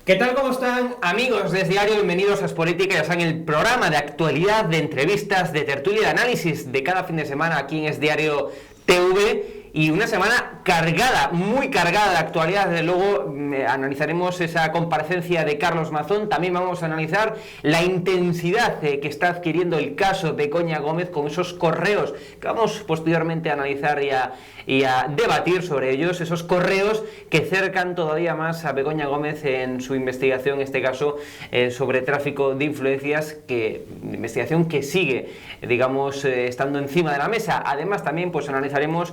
¿Qué tal? ¿Cómo están, amigos de Diario? Bienvenidos a Espolítica, ya saben, el programa de actualidad, de entrevistas, de tertulia, de análisis de cada fin de semana aquí en Es Diario TV. Y una semana cargada, muy cargada de actualidad. Desde luego analizaremos esa comparecencia de Carlos Mazón. También vamos a analizar la intensidad que está adquiriendo el caso de Begoña Gómez con esos correos que vamos posteriormente a analizar y a debatir sobre ellos. Esos correos que cercan todavía más a Begoña Gómez en su investigación, en este caso sobre tráfico de influencias, investigación que sigue, digamos, estando encima de la mesa. Además también pues analizaremos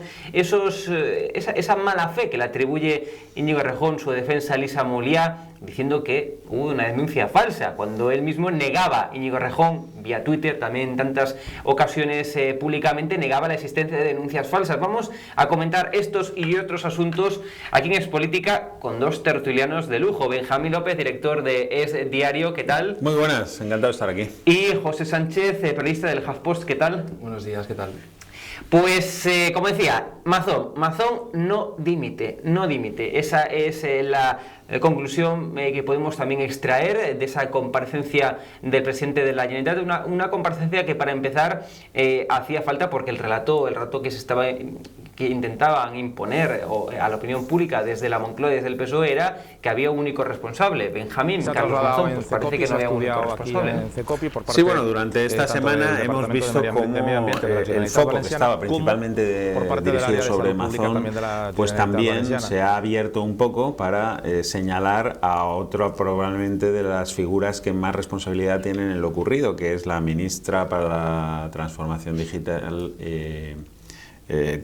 esa mala fe que le atribuye Íñigo Errejón, su defensa Elisa Moliá, diciendo que hubo una denuncia falsa, cuando él mismo negaba, Íñigo Errejón, vía Twitter, también en tantas ocasiones públicamente, negaba la existencia de denuncias falsas. Vamos a comentar estos y otros asuntos aquí en Espolítica con dos tertulianos de lujo. Benjamín López, director de Es Diario, ¿qué tal? Muy buenas, encantado de estar aquí. Y José Sánchez, periodista del HuffPost, ¿qué tal? Buenos días, ¿qué tal? Pues, como decía, Mazón no dimite. Esa es la conclusión que podemos también extraer de esa comparecencia del presidente de la Generalitat, una comparecencia que, para empezar, hacía falta porque el relato que intentaban imponer a la opinión pública desde la Moncloa y desde el PSOE era que había un único responsable, Benjamín. Carlos Mazón, pues parece que no había un único responsable. Sí, bueno, durante esta semana hemos visto cómo el foco que estaba principalmente dirigido sobre Mazón, pues también se ha abierto un poco para señalar a otra probablemente de las figuras que más responsabilidad tienen en lo ocurrido, que es la ministra para la Transformación Digital,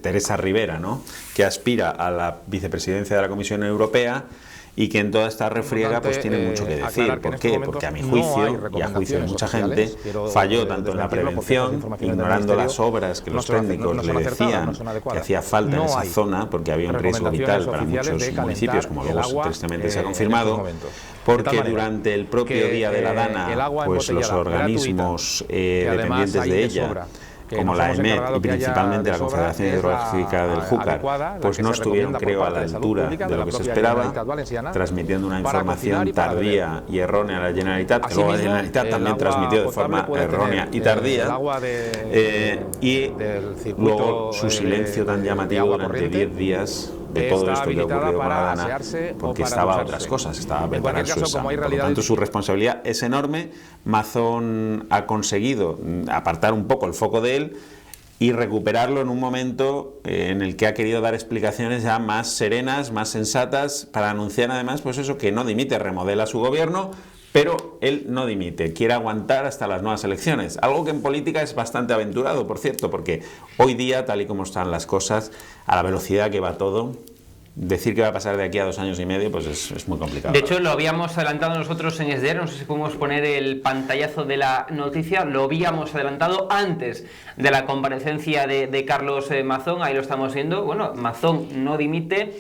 Teresa Rivera, ¿no?, que aspira a la vicepresidencia de la Comisión Europea y que en toda esta refriega pues tiene mucho que decir. ¿Por qué? Porque a mi juicio, y a juicio de mucha gente, falló tanto en la prevención, ignorando las obras que los técnicos le decían que hacía falta en esa zona, porque había un riesgo vital para muchos municipios, como luego tristemente se ha confirmado, porque durante el propio día de la Dana, pues los organismos dependientes de ella, como la EMET y principalmente la Confederación Hidrográfica del Júcar, pues no estuvieron, creo, a la altura de lo que se esperaba, transmitiendo una información tardía y errónea a la Generalitat, que luego la Generalitat también transmitió de forma errónea y tardía, y luego su silencio tan llamativo durante 10 días de todo esto que ocurrió con la Dana, porque estaba a otras cosas, estaba a preparar su examen. Por lo tanto, su responsabilidad es enorme. Mazón ha conseguido apartar un poco el foco de él y recuperarlo en un momento en el que ha querido dar explicaciones ya más serenas, más sensatas, para anunciar además pues eso, que no dimite, remodela su gobierno, pero él no dimite, quiere aguantar hasta las nuevas elecciones, algo que en política es bastante aventurado, por cierto, porque hoy día, tal y como están las cosas, a la velocidad que va todo, decir que va a pasar de aquí a 2 años y medio, pues es muy complicado. De hecho, lo habíamos adelantado nosotros en SDR, no sé si podemos poner el pantallazo de la noticia, lo habíamos adelantado antes de la comparecencia de Carlos Mazón, ahí lo estamos viendo. Bueno, Mazón no dimite,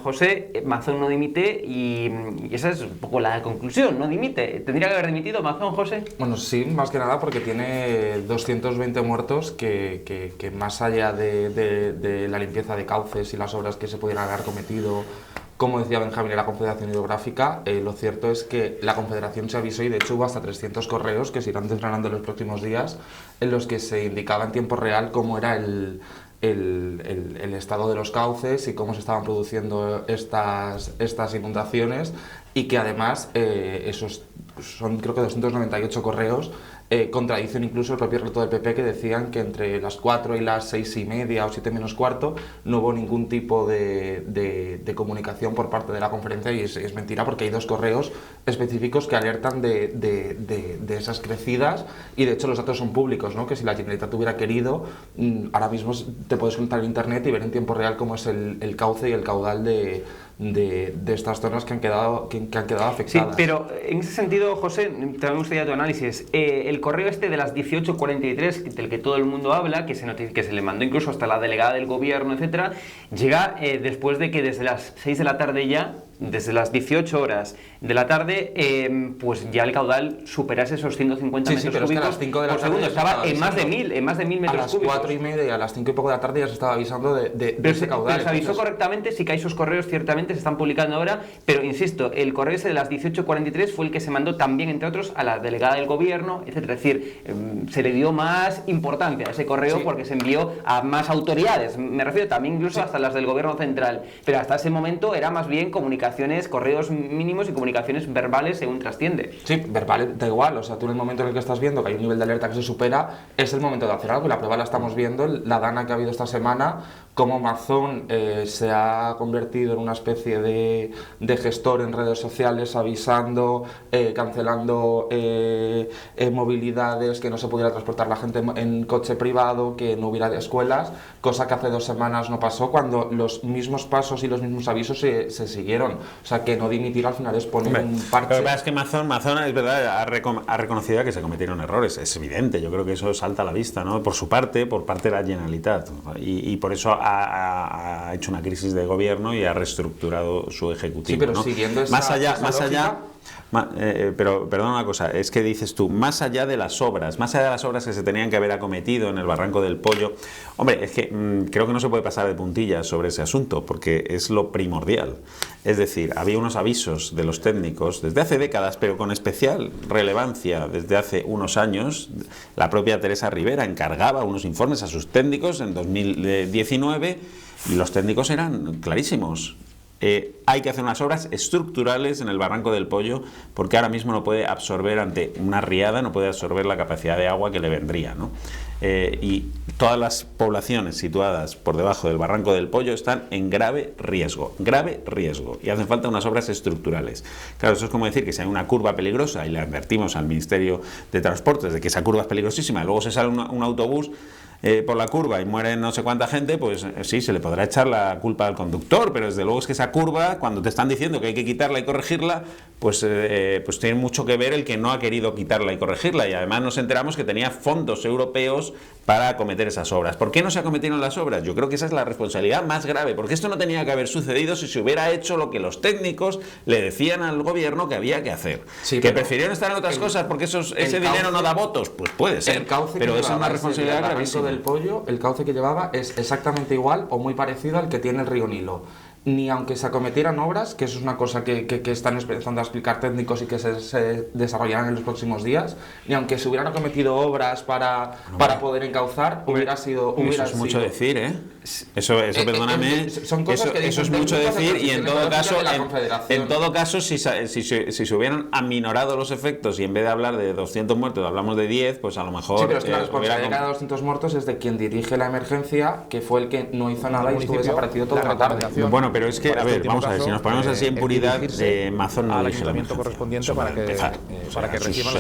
José, Mazón no dimite y esa es un poco la conclusión, no dimite. ¿Tendría que haber dimitido Mazón, José? Bueno, sí, más que nada porque tiene 220 muertos que más allá de la limpieza de cauces y las obras que se pudieran haber cometido, como decía Benjamín, en la Confederación Hidrográfica, lo cierto es que la Confederación se avisó y de hecho hubo hasta 300 correos que se irán desgranando en los próximos días, en los que se indicaba en tiempo real cómo era el estado de los cauces y cómo se estaban produciendo estas inundaciones, y que además esos son, creo que 298 correos, contradicen incluso el propio relato del PP, que decían que entre las 4 y las 6:30 o 7 menos cuarto no hubo ningún tipo de comunicación por parte de la conferencia, y es mentira, porque hay 2 correos específicos que alertan de esas crecidas, y de hecho los datos son públicos, ¿no? Que si la Generalitat hubiera querido, ahora mismo te puedes conectar en internet y ver en tiempo real cómo es el cauce y el caudal de estas zonas que han quedado afectadas. Sí, pero en ese sentido, José, también me gustaría tu análisis. El correo este de las 18:43, del que todo el mundo habla, que se le mandó incluso hasta la delegada del gobierno, etcétera, llega después de que desde las 6 de la tarde ya desde las 18 horas de la tarde, pues ya el caudal superase esos 150 metros pero cúbicos es que a las 5 de la por tarde segundo. Estaba en más de 1000 metros cúbicos. A las 4:30 y a las 5 y poco de la tarde ya se estaba avisando de ese caudal. Pero se avisó correctamente, sí que hay esos correos, ciertamente se están publicando ahora, pero insisto, el correo ese de las 18:43 fue el que se mandó también, entre otros, a la delegada del gobierno, etcétera. Es decir, se le dio más importancia a ese correo porque se envió a más autoridades, me refiero también incluso hasta las del gobierno central, pero hasta ese momento era más bien comunicaciones, correos mínimos y comunicaciones verbales según trasciende. Sí, verbales, da igual, o sea, tú en el momento en el que estás viendo que hay un nivel de alerta que se supera, es el momento de hacer algo, y la prueba la estamos viendo, la dana que ha habido esta semana, cómo Amazon se ha convertido en una especie de gestor en redes sociales, avisando, cancelando movilidades, que no se pudiera transportar la gente en coche privado, que no hubiera escuelas, cosa que hace 2 semanas no pasó, cuando los mismos pasos y los mismos avisos se siguieron. O sea, que no dimitir al final es poner un parche. Lo que pasa es que Amazon es verdad, ha reconocido que se cometieron errores, es evidente, yo creo que eso salta a la vista, ¿no? Por parte de la Generalitat, y por eso ha hecho una crisis de gobierno y ha reestructurado su ejecutivo. Sí, pero ¿no? Siguiendo esa lógica, pero perdona una cosa, es que dices tú, más allá de las obras que se tenían que haber acometido en el Barranco del Pollo, hombre, es que creo que no se puede pasar de puntillas sobre ese asunto, porque es lo primordial. Es decir, había unos avisos de los técnicos desde hace décadas, pero con especial relevancia desde hace unos años. La propia Teresa Rivera encargaba unos informes a sus técnicos en 2019 y los técnicos eran clarísimos. Hay que hacer unas obras estructurales en el Barranco del Pollo, porque ahora mismo no puede absorber, ante una riada, no puede absorber la capacidad de agua que le vendría, ¿no? Y todas las poblaciones situadas por debajo del Barranco del Pollo están en grave riesgo, y hacen falta unas obras estructurales. Claro, eso es como decir que si hay una curva peligrosa y le advertimos al Ministerio de Transportes de que esa curva es peligrosísima, y luego se sale un autobús por la curva y muere no sé cuánta gente, pues sí, se le podrá echar la culpa al conductor, pero desde luego es que esa curva, cuando te están diciendo que hay que quitarla y corregirla, pues tiene mucho que ver el que no ha querido quitarla y corregirla, y además nos enteramos que tenía fondos europeos para acometer esas obras. ¿Por qué no se acometieron las obras? Yo creo que esa es la responsabilidad más grave, porque esto no tenía que haber sucedido si se hubiera hecho lo que los técnicos le decían al gobierno que había que hacer. Sí, que prefirieron estar en otras cosas porque ese dinero no da votos, pues puede ser, pero esa es una responsabilidad gravísima. Del Pollo, el cauce que llevaba es exactamente igual o muy parecido al que tiene el río Nilo. Ni aunque se acometieran obras, que eso es una cosa que están empezando a explicar técnicos y que se desarrollarán en los próximos días, ni aunque se hubieran acometido obras para poder encauzar, hubiera sido... Eso es mucho decir, ¿eh? Eso perdóname, son cosas que eso es mucho decir, y en todo caso, si se hubieran aminorado los efectos y en vez de hablar de 200 muertos hablamos de 10, pues a lo mejor... Sí, pero es que la responsabilidad de cada 200 muertos es de quien dirige la emergencia, que fue el que no hizo nada y estuvo desaparecido toda la tarde. Bueno, pero es que, a ver, vamos a ver, si nos ponemos así en puridad, Amazon no dirige la emergencia. Correspondiente para que reciban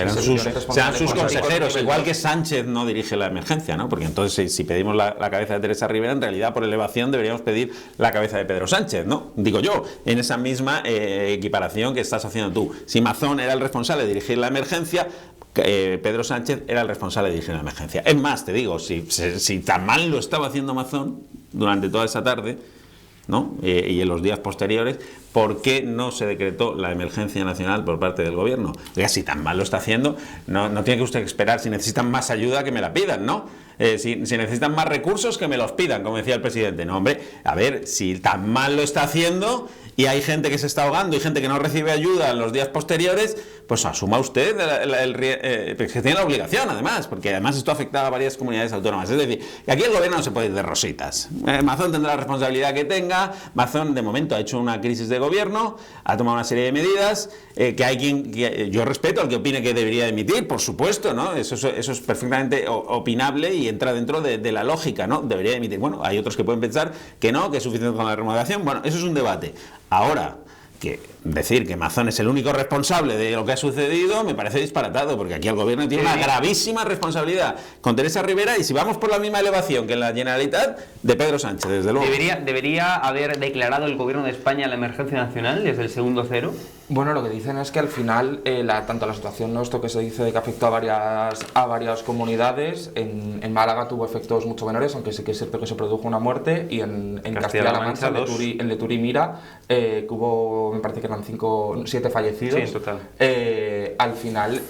sean sus consejeros, igual que Sánchez no dirige la emergencia, ¿no? Porque entonces si pedimos la cabeza de Teresa Rivera, en realidad por elevación deberíamos pedir la cabeza de Pedro Sánchez, ¿no? Digo yo, en esa misma equiparación que estás haciendo tú. Si Amazon era el responsable de dirigir la emergencia, Pedro Sánchez era el responsable de dirigir la emergencia. Es más, te digo, si tan mal lo estaba haciendo Amazon durante toda esa tarde, ¿no? Y en los días posteriores, ¿por qué no se decretó la emergencia nacional por parte del gobierno? Oiga, si tan mal lo está haciendo, no tiene que usted esperar. Si necesitan más ayuda, que me la pidan, ¿no? Si necesitan más recursos, que me los pidan, como decía el presidente. No, hombre, a ver, si tan mal lo está haciendo y hay gente que se está ahogando y gente que no recibe ayuda en los días posteriores, pues asuma usted que tiene la obligación, además, porque además esto afectaba a varias comunidades autónomas. Es decir, que aquí el gobierno no se puede ir de rositas. Amazon tendrá la responsabilidad que tenga. Amazon, de momento, ha hecho una crisis de gobierno, ha tomado una serie de medidas, que hay quien... yo respeto al que opine que debería emitir, por supuesto, ¿no? Eso es perfectamente opinable y entra dentro de la lógica, ¿no? Debería emitir. Bueno, hay otros que pueden pensar que no, que es suficiente con la remodelación. Bueno, eso es un debate. Ahora, que decir que Amazon es el único responsable de lo que ha sucedido me parece disparatado, porque aquí el gobierno tiene una gravísima responsabilidad con Teresa Rivera, y si vamos por la misma elevación que en la Generalitat, de Pedro Sánchez, desde luego. ¿Debería haber declarado el gobierno de España la emergencia nacional desde el segundo cero? Bueno, lo que dicen es que al final, tanto la situación, ¿no?, esto que se dice de que afectó a varias comunidades, en Málaga tuvo efectos mucho menores, aunque sí que es cierto que se produjo una muerte, y en Castilla-La Mancha, en Leturí y Mira, que hubo, me parece que eran 7 fallecidos. Sí, en total. Al final,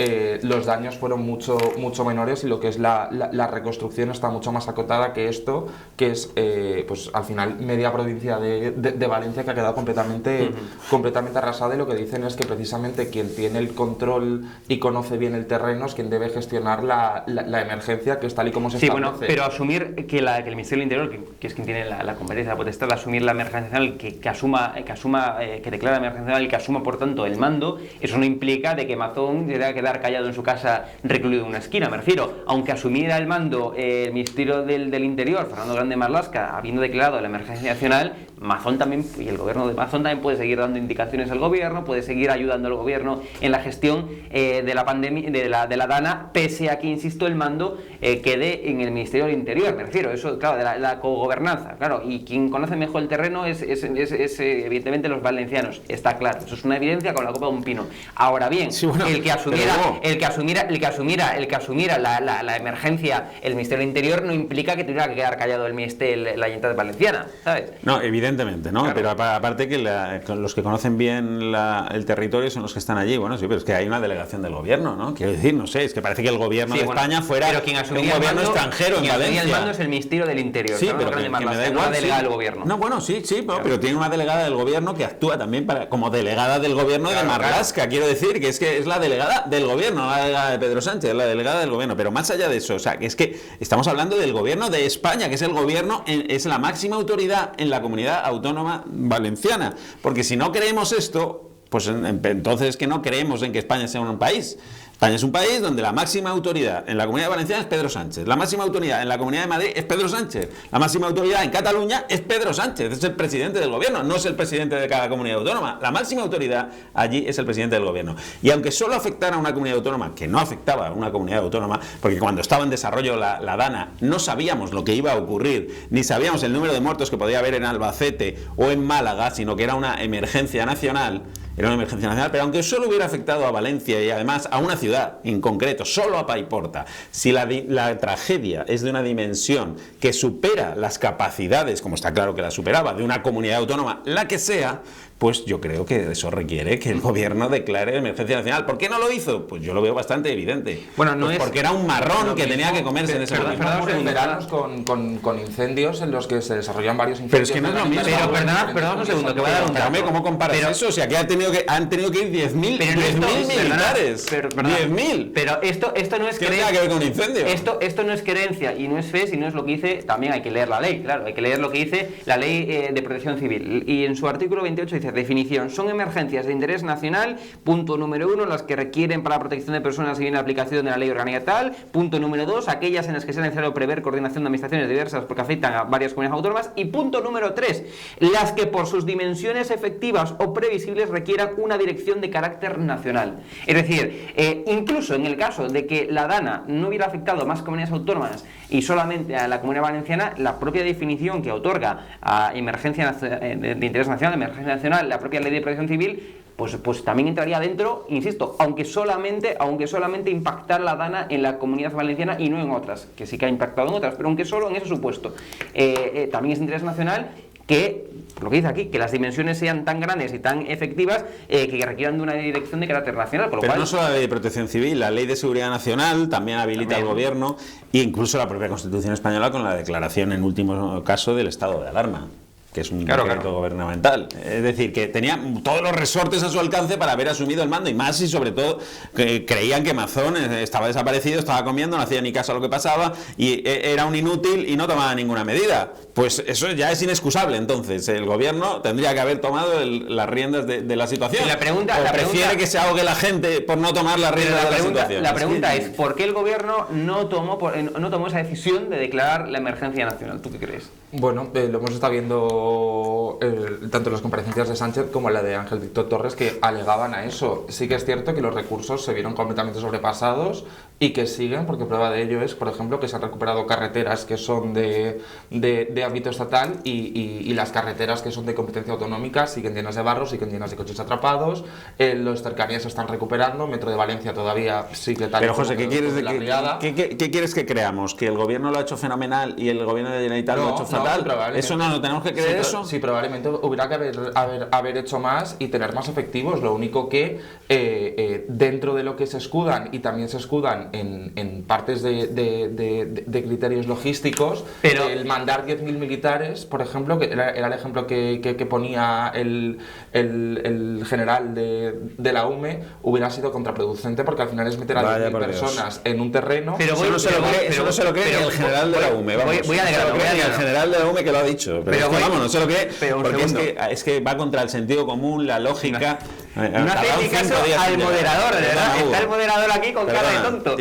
los daños fueron mucho menores, y lo que es la reconstrucción está mucho más acotada que esto, que es, pues al final, media provincia de Valencia, que ha quedado completamente arrasada, y lo que dicen es que precisamente quien tiene el control y conoce bien el terreno es quien debe gestionar la emergencia, que es tal y como se establece. Bueno, pero asumir que el Ministerio del Interior, que es quien tiene la competencia, la potestad de asumir la emergencia nacional, que declara la emergencia nacional y que asuma, por tanto, el mando, eso no implica de que Mazón se tenga que quedar callado en su casa, recluido en una esquina. Me refiero, aunque asumiera el mando el Ministerio del Interior, Fernando Grande Marlaska, habiendo declarado la emergencia nacional, Mazón también, y el gobierno de Mazón también puede seguir dando indicaciones al gobierno, puede seguir ayudando al gobierno en la gestión de la pandemia, de la DANA, pese a que, insisto, el mando quede en el Ministerio del Interior. Me refiero, eso, claro, de la cogobernanza, claro, y quien conoce mejor el terreno es evidentemente los valencianos, está claro, eso es una evidencia con la copa de un pino. Ahora bien, sí, bueno, el que asumiera la emergencia, el Ministerio del Interior, no implica que tuviera que quedar callado la Generalitat Valenciana, ¿sabes? No, evidentemente, ¿no? Claro. Pero aparte que los que conocen bien el territorio son los que están allí. Bueno, sí, pero es que hay una delegación del gobierno, ¿no? Quiero decir, no sé, es que parece que el gobierno de España fuera un gobierno extranjero en Valencia. El mando es el Ministerio del Interior, sí, pero que me da igual, una delegada del gobierno. No, bueno, sí, claro, pero tiene una delegada del gobierno que actúa también como delegada del gobierno de Marlaska. Claro. Quiero decir que es la delegada del gobierno, no la delegada de Pedro Sánchez, la delegada del gobierno. Pero más allá de eso, o sea, que es que estamos hablando del gobierno de España, que es el gobierno, es la máxima autoridad en la comunidad autónoma valenciana. Porque si no creemos esto, pues entonces que no creemos en que España sea un país. España es un país donde la máxima autoridad en la Comunidad Valenciana es Pedro Sánchez, la máxima autoridad en la Comunidad de Madrid es Pedro Sánchez, la máxima autoridad en Cataluña es Pedro Sánchez, es el presidente del gobierno, no es el presidente de cada comunidad autónoma, la máxima autoridad allí es el presidente del gobierno. Y aunque solo afectara a una comunidad autónoma, que no afectaba a una comunidad autónoma, porque cuando estaba en desarrollo la DANA no sabíamos lo que iba a ocurrir, ni sabíamos el número de muertos que podía haber en Albacete o en Málaga, sino que era una emergencia nacional. Era una emergencia nacional, pero aunque solo hubiera afectado a Valencia y además a una ciudad en concreto, solo a Paiporta, si la tragedia es de una dimensión que supera las capacidades, como está claro que la superaba, de una comunidad autónoma, la que sea, pues yo creo que eso requiere que el gobierno declare emergencia nacional. ¿Por qué no lo hizo? Pues yo lo veo bastante evidente. Bueno, no pues porque era un marrón que tenía que comerse en ese momento. En veranos con incendios en los que se desarrollan varios incendios. Pero es que no es lo mismo. Pero perdón un segundo, que voy a dar un dato. ¿Cómo comparas eso? O sea, que han tenido que ir 10.000 militares. 10.000. Pero esto no es creencia. ¿Qué tiene que ver con un incendio? Esto no es creencia y no es fe, sino es lo que dice. También hay que leer la ley, claro. Hay que leer lo que dice la ley de protección civil. Y en su artículo 28 dice: definición, son emergencias de interés nacional, punto número 1, las que requieren para la protección de personas y bien la aplicación de la ley orgánica tal, punto número 2, aquellas en las que sea necesario prever coordinación de administraciones diversas porque afectan a varias comunidades autónomas, y punto número 3, las que por sus dimensiones efectivas o previsibles requieran una dirección de carácter nacional. Es decir, incluso en el caso de que la DANA no hubiera afectado a más comunidades autónomas y solamente a la Comunidad Valenciana, la propia definición que otorga a emergencia de interés nacional, emergencia nacional, la propia ley de protección civil, pues también entraría dentro, insisto, aunque solamente impactara la DANA en la Comunidad Valenciana y no en otras, que sí que ha impactado en otras, pero aunque solo en ese supuesto. También es interés nacional que, por lo que dice aquí, que las dimensiones sean tan grandes y tan efectivas que requieran de una dirección de carácter nacional. Pero no solo la ley de protección civil, la ley de seguridad nacional también habilita al gobierno, e incluso la propia Constitución española con la declaración en último caso del estado de alarma, que es un decreto gubernamental. Es decir, que tenía todos los resortes a su alcance para haber asumido el mando, y más y sobre todo que creían que Mazón estaba desaparecido, estaba comiendo, no hacía ni caso a lo que pasaba y era un inútil y no tomaba ninguna medida. Pues eso ya es inexcusable. Entonces el gobierno tendría que haber tomado las riendas de la situación. Prefiere que se ahogue la gente por no tomar las riendas de la situación. La pregunta es ¿por qué el gobierno no tomó esa decisión de declarar la emergencia nacional? ¿Tú qué crees? Bueno, lo hemos estado viendo tanto en las comparecencias de Sánchez como en la de Ángel Víctor Torres, que alegaban a eso. Sí que es cierto que los recursos se vieron completamente sobrepasados y que siguen, porque prueba de ello es, por ejemplo, que se han recuperado carreteras que son de ámbito estatal y las carreteras que son de competencia autonómica siguen llenas de barro, siguen llenas de coches atrapados, los cercanías se están recuperando, Metro de Valencia todavía sigue tal. Pero José, ¿qué quieres que creamos? ¿Que el gobierno lo ha hecho fenomenal y el gobierno de Generalitat lo ha hecho fatal? ¿Eso no tenemos que creer eso? Sí, probablemente hubiera que haber hecho más y tener más efectivos, lo único que dentro de lo que se escudan y también se escudan en partes de criterios logísticos, pero el mandar 10.000 militares, por ejemplo, que era el ejemplo que ponía el general de la UME, hubiera sido contraproducente porque al final es meter a 10.000 personas en un terreno. Pero eso no se lo cree ni el general de la UME. Voy a el general de la UME que lo ha dicho. Pero vamos, no se lo cree porque es que va contra el sentido común, la lógica. No hace caso al moderador, de verdad. Está el moderador aquí con cara de tonto.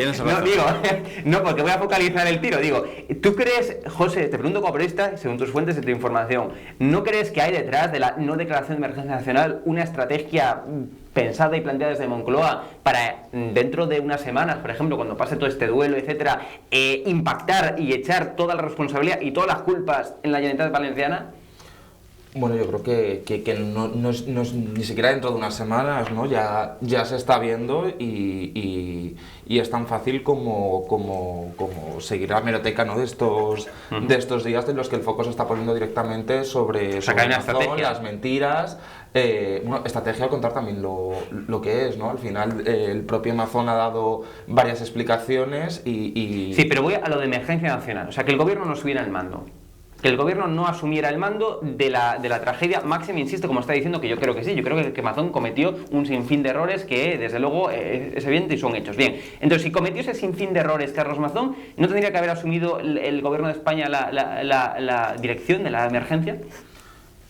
No, porque voy a focalizar el tiro. Digo, ¿tú crees, José, te pregunto como periodista, según tus fuentes de tu información, ¿no crees que hay detrás de la no declaración de emergencia nacional una estrategia pensada y planteada desde Moncloa para dentro de unas semanas, por ejemplo, cuando pase todo este duelo, etcétera, impactar y echar toda la responsabilidad y todas las culpas en la Generalitat Valenciana? Bueno, yo creo que no es ni siquiera dentro de unas semanas, ¿no? Ya se está viendo y es tan fácil como seguir la hemeroteca, ¿no? de estos días en los que el foco se está poniendo directamente sobre Amazon, las mentiras. Estrategia al contar también lo que es, ¿no? Al final el propio Amazon ha dado varias explicaciones y... Sí, pero voy a lo de emergencia nacional, o sea, que el gobierno no subiera el mando. Que el gobierno no asumiera el mando de la tragedia máxima, insisto, como está diciendo, que yo creo que sí, yo creo que Amazon cometió un sinfín de errores que, desde luego, es evidente y son hechos. Bien, entonces, si cometió ese sinfín de errores Carlos Mazón, ¿no tendría que haber asumido el gobierno de España la dirección de la emergencia?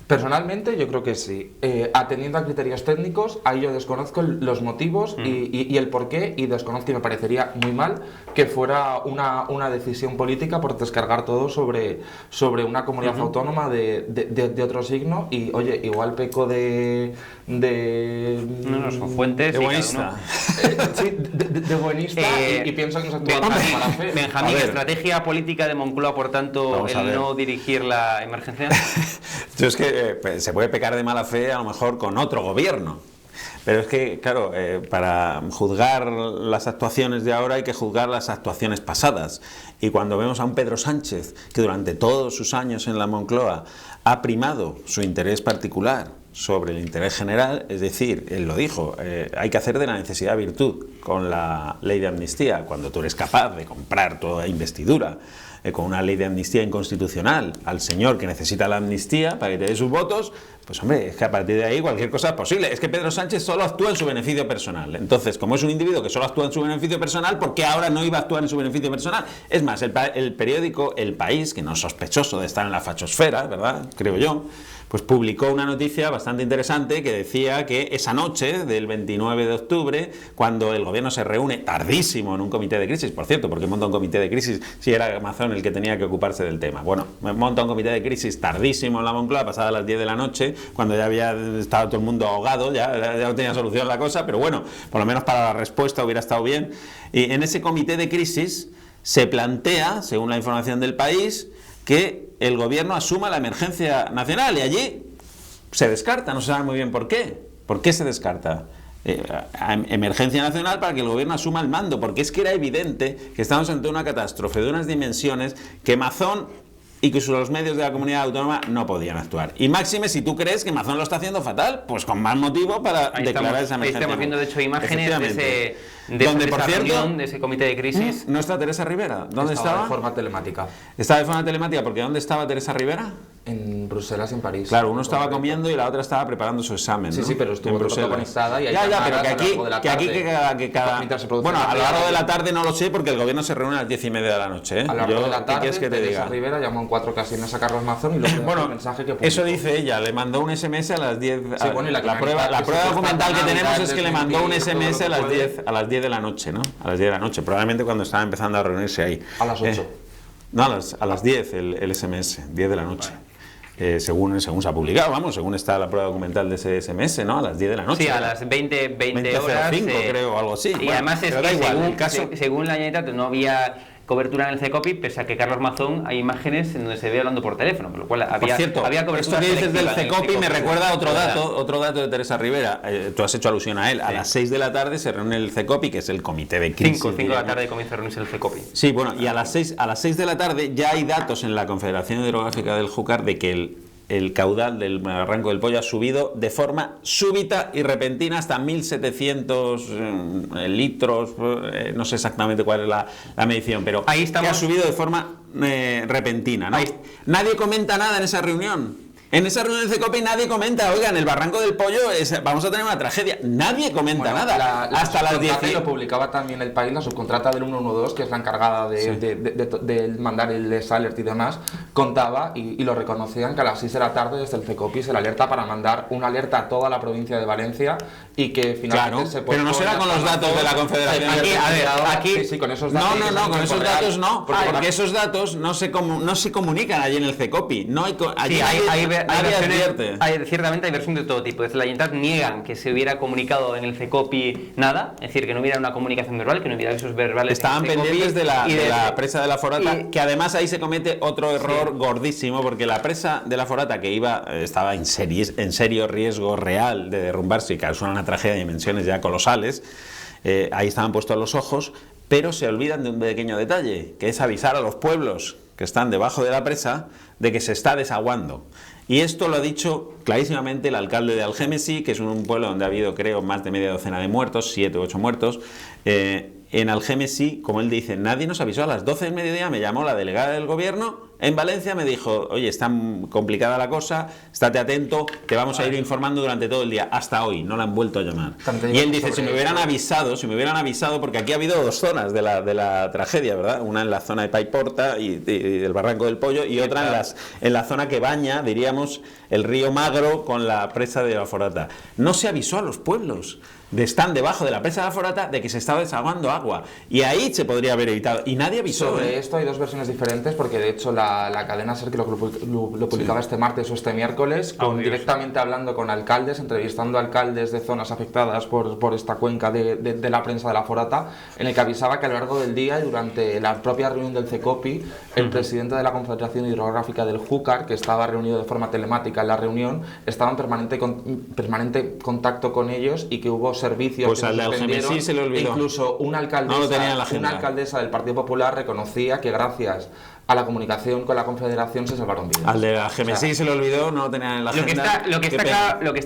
Personalmente yo creo que sí. Atendiendo a criterios técnicos, ahí yo desconozco los motivos y el porqué, y desconozco, y me parecería muy mal que fuera una decisión política por descargar todo sobre una comunidad autónoma de otro signo. Y oye, igual peco de no son fuentes de buenista. Sí, de buenista y pienso que nos actúa con mala fe. Benjamín, estrategia política de Moncloa, por tanto, el no dirigir la emergencia. Yo es que se puede pecar de mala fe a lo mejor con otro gobierno, pero es que, claro, para juzgar las actuaciones de ahora hay que juzgar las actuaciones pasadas, y cuando vemos a un Pedro Sánchez que durante todos sus años en la Moncloa ha primado su interés particular sobre el interés general, es decir, él lo dijo, hay que hacer de la necesidad virtud con la ley de amnistía, cuando tú eres capaz de comprar toda investidura con una ley de amnistía inconstitucional al señor que necesita la amnistía para que te dé sus votos, pues hombre, es que a partir de ahí cualquier cosa es posible. Es que Pedro Sánchez solo actúa en su beneficio personal. Entonces, como es un individuo que solo actúa en su beneficio personal, ¿por qué ahora no iba a actuar en su beneficio personal? Es más, el periódico El País, que no es sospechoso de estar en la fachosfera, ¿verdad?, creo yo, pues publicó una noticia bastante interesante que decía que esa noche del 29 de octubre, cuando el gobierno se reúne tardísimo en un comité de crisis, por cierto, porque monta un comité de crisis si era Amazon el que tenía que ocuparse del tema. Bueno, monta un comité de crisis tardísimo en la Moncloa, pasada las 10 de la noche, cuando ya había estado todo el mundo ahogado, ya no tenía solución la cosa, pero bueno, por lo menos para la respuesta hubiera estado bien. Y en ese comité de crisis se plantea, según la información del País, que el gobierno asuma la emergencia nacional, y allí se descarta, no se sabe muy bien por qué. ¿Por qué se descarta? Emergencia nacional para que el gobierno asuma el mando, porque es que era evidente que estamos ante una catástrofe de unas dimensiones que Mazón y que los medios de la comunidad autónoma no podían actuar. Y máxime, si tú crees que Mazón lo está haciendo fatal, pues con más motivo para declarar esa emergencia. Estamos viendo, de hecho, imágenes de por cierto, reunión, de ese comité de crisis. ¿No está Teresa Rivera? ¿Dónde estaba? De forma telemática. Estaba de forma telemática, porque ¿dónde estaba Teresa Rivera? En Bruselas y en París. Claro, uno estaba comiendo y la otra estaba preparando su examen, ¿no? Sí, pero estuvo en Bruselas conectada y hay pero que cada bueno, a lo largo de la tarde no lo sé, porque el gobierno se reúne a las 10:30 de la noche, ¿eh? A lo largo de la tarde, ¿qué quieres que te diga? Rivera llamó en 4 ocasiones a Carlos Mazón y luego bueno, el mensaje que publicó. Eso dice ella, le mandó un SMS a las 10. Sí, bueno, y la prueba documental que tenemos es que le mandó un SMS a las 10 de la noche, ¿no? A las 10 de la noche, probablemente cuando estaba empezando a reunirse ahí. A las 8. No, a las 10 el SMS, 10 de la noche. según se ha publicado, vamos, según está la prueba documental de ese SMS, ¿no? A las 10 de la noche. Sí, a las 20 horas. 5, creo, o algo así. Y bueno, además es que igual, según la Generalitat no había cobertura en el CECOPI, pese a que Carlos Mazón hay imágenes en donde se ve hablando por teléfono, por lo cual había, por cierto, había cobertura. Esto que dices del CECOPI me recuerda a otro dato de Teresa Rivera. Tú has hecho alusión a él. A las 6 de la tarde se reúne el CECOPI, que es el comité de crisis. 5 de la tarde comienza a reunirse el CECOPI. Sí, bueno, y a las 6 de la tarde ya hay datos en la Confederación Hidrográfica del Júcar de que el caudal del Barranco del Pollo ha subido de forma súbita y repentina hasta 1.700 litros, no sé exactamente cuál es la medición, pero ahí estamos. Que ha subido de forma repentina, ¿no? Nadie comenta nada en esa reunión. En esa reunión del CECOPI nadie comenta, oigan, el Barranco del Pollo vamos a tener una tragedia. Nadie comenta nada. Hasta las 10. Lo publicaba también El País, la subcontrata del 112, que es la encargada de mandar el alert y demás, contaba y lo reconocían que a las 6 de la tarde desde el CECOPI se le alerta para mandar una alerta a toda la provincia de Valencia y que finalmente se puede. Pero no será con los datos de la Confederación. Sí, con esos datos. No, con esos datos no, porque esos datos no se comunican allí en el CECOPI. No hay ciertamente hay versión de todo tipo. Desde la Generalitat niegan que se hubiera comunicado en el CECOPI nada, es decir, que no hubiera una comunicación verbal, que no hubiera esos verbales. Estaban pendientes de la presa de la Forata, que además ahí se comete otro error gordísimo, porque la presa de la Forata que estaba en serio riesgo real de derrumbarse y causar una tragedia de dimensiones ya colosales, ahí estaban puestos los ojos, pero se olvidan de un pequeño detalle, que es avisar a los pueblos que están debajo de la presa de que se está desaguando. Y esto lo ha dicho clarísimamente el alcalde de Algemesí, que es un pueblo donde ha habido, creo, más de media docena de muertos, 7 u 8 muertos. En Algemesí, como él dice, nadie nos avisó. A las 12 del mediodía me llamó la delegada del gobierno en Valencia, me dijo, oye, está complicada la cosa, estate atento, te vamos a ir informando durante todo el día. Hasta hoy, no la han vuelto a llamar. Y él dice, si me hubieran avisado, porque aquí ha habido dos zonas de la tragedia, ¿verdad? Una en la zona de Paiporta y del Barranco del Pollo, y otra en la zona que baña, diríamos, el río Magro con la presa de la Forata. No se avisó a los pueblos están debajo de la presa de la Forata de que se estaba desahogando agua, y ahí se podría haber evitado, y nadie avisó. Sobre esto hay dos versiones diferentes, porque de hecho la cadena SER, que lo publicaba este martes o este miércoles, directamente hablando con alcaldes, entrevistando a alcaldes de zonas afectadas por esta cuenca de la prensa de la Forata, en el que avisaba que a lo largo del día y durante la propia reunión del CECOPI, el presidente de la Confederación Hidrográfica del Júcar, que estaba reunido de forma telemática en la reunión, estaba en permanente contacto con ellos, y que hubo servicios pues que al de Algemesí se le olvidó. Incluso una alcaldesa del Partido Popular reconocía que gracias a la comunicación con la Confederación se salvaron vidas. Al de Algemesí se le olvidó, no lo tenía en la agenda. Lo que está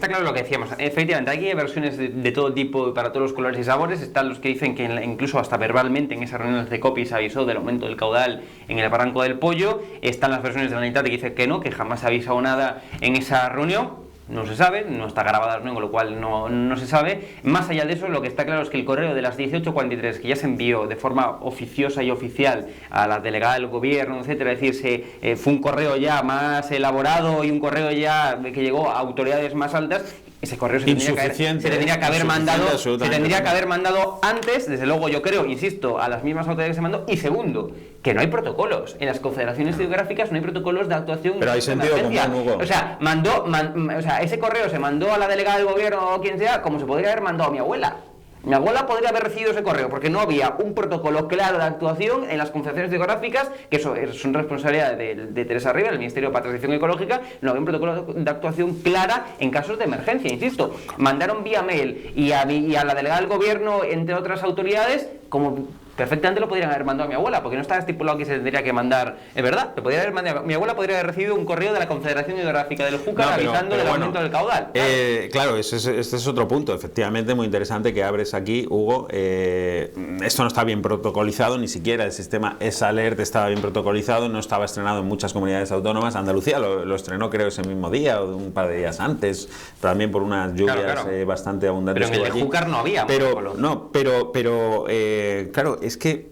claro es lo que decíamos. Efectivamente, aquí hay versiones de todo tipo, para todos los colores y sabores. Están los que dicen que incluso hasta verbalmente en esa reunión del CECOPI se avisó del aumento del caudal en el Barranco del Pollo. Están las versiones de la Generalitat que dicen que no, que jamás se ha avisado nada en esa reunión. No se sabe, no está grabada la reunión, con lo cual no se sabe. Más allá de eso, lo que está claro es que el correo de las 18:43, que ya se envió de forma oficiosa y oficial a la delegada del gobierno, etcétera, es decir, fue un correo ya más elaborado y un correo ya que llegó a autoridades más altas. Ese correo se tendría que haber mandado antes, desde luego yo creo, insisto, a las mismas autoridades que se mandó. Y segundo, que no hay protocolos. En las confederaciones hidrográficas no hay protocolos de actuación. Pero hay sentido común, Hugo. O sea, ese correo se mandó a la delegada del gobierno o quien sea, como se podría haber mandado a mi abuela. Mi abuela podría haber recibido ese correo, porque no había un protocolo claro de actuación en las confederaciones hidrográficas, que eso son responsabilidad de Teresa Rivera, del Ministerio para Transición Ecológica. No había un protocolo de actuación clara en casos de emergencia, insisto. Mandaron vía mail y a la delegada del gobierno, entre otras autoridades, como perfectamente lo podrían haber mandado a mi abuela, porque no estaba estipulado que se tendría que mandar, es verdad, mi abuela podría haber recibido un correo de la Confederación Hidrográfica del Júcar avisando del aumento del caudal. Claro, este es otro punto, efectivamente, muy interesante que abres aquí, Hugo. Esto no está bien protocolizado, ni siquiera el sistema ESALERT estaba bien protocolizado, no estaba estrenado en muchas comunidades autónomas. Andalucía lo estrenó, creo, ese mismo día o un par de días antes, también por unas lluvias bastante abundantes. Pero en el Júcar no había protocolo. Claro, es que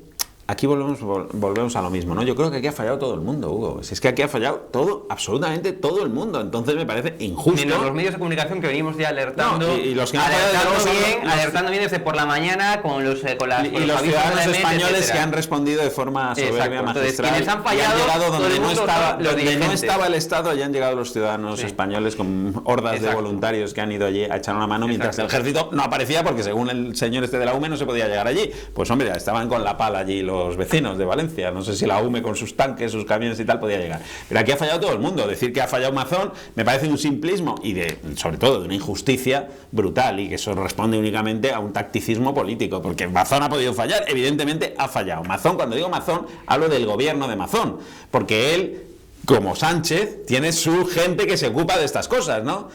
aquí volvemos a lo mismo, ¿no? Yo creo que aquí ha fallado todo el mundo, Hugo. Si es que aquí ha fallado todo, absolutamente todo el mundo. Entonces me parece injusto. Menos los medios de comunicación que venimos ya alertando. No, y los que alertando bien desde por la mañana con los ciudadanos españoles que han respondido de forma soberbia, magistral. Quienes han fallado, han llegado donde no estaba el Estado, y han llegado los ciudadanos españoles con hordas de voluntarios que han ido allí a echar una mano, mientras el ejército no aparecía porque, según el señor de la UME, no se podía llegar allí. Pues hombre, ya estaban con la pala allí los vecinos de Valencia. No sé si la UME con sus tanques, sus camiones y tal podía llegar. Pero aquí ha fallado todo el mundo. Decir que ha fallado Mazón me parece un simplismo y sobre todo de una injusticia brutal, y que eso responde únicamente a un tacticismo político, porque Mazón ha podido fallar, evidentemente ha fallado. Mazón, cuando digo Mazón, hablo del gobierno de Mazón, porque él, como Sánchez, tiene su gente que se ocupa de estas cosas, ¿no?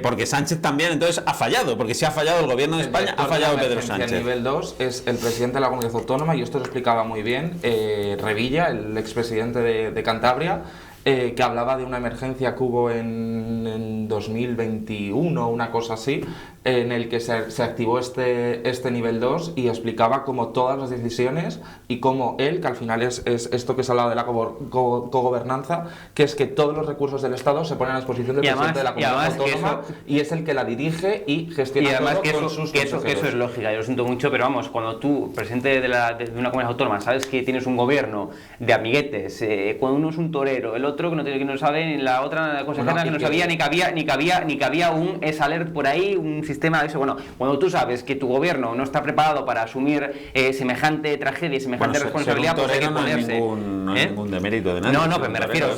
Porque Sánchez también, entonces, ha fallado, porque si ha fallado el gobierno de España, ha fallado Pedro Sánchez. El nivel 2 es el presidente de la comunidad autónoma, y esto lo explicaba muy bien Revilla, el expresidente de Cantabria, que hablaba de una emergencia que hubo en 2021, una cosa así, en el que se activó este nivel 2, y explicaba cómo todas las decisiones y cómo él, que al final es esto que se hablaba de la cogobernanza, que es que todos los recursos del Estado se ponen a disposición del presidente de la comunidad autónoma, y es el que la dirige y gestiona todo con sus consejeros. Que eso es lógica, yo lo siento mucho, pero vamos, cuando tú, presidente de una comunidad autónoma, sabes que tienes un gobierno de amiguetes, cuando uno es un torero, el otro que no sabe, la otra consejera que no sabía ni que había un S-Alert por ahí, un sistema de eso. Bueno, cuando tú sabes que tu gobierno no está preparado para asumir semejante tragedia, semejante responsabilidad, pues hay que ponerse. No hay ningún demérito de nada. No, pero me refiero,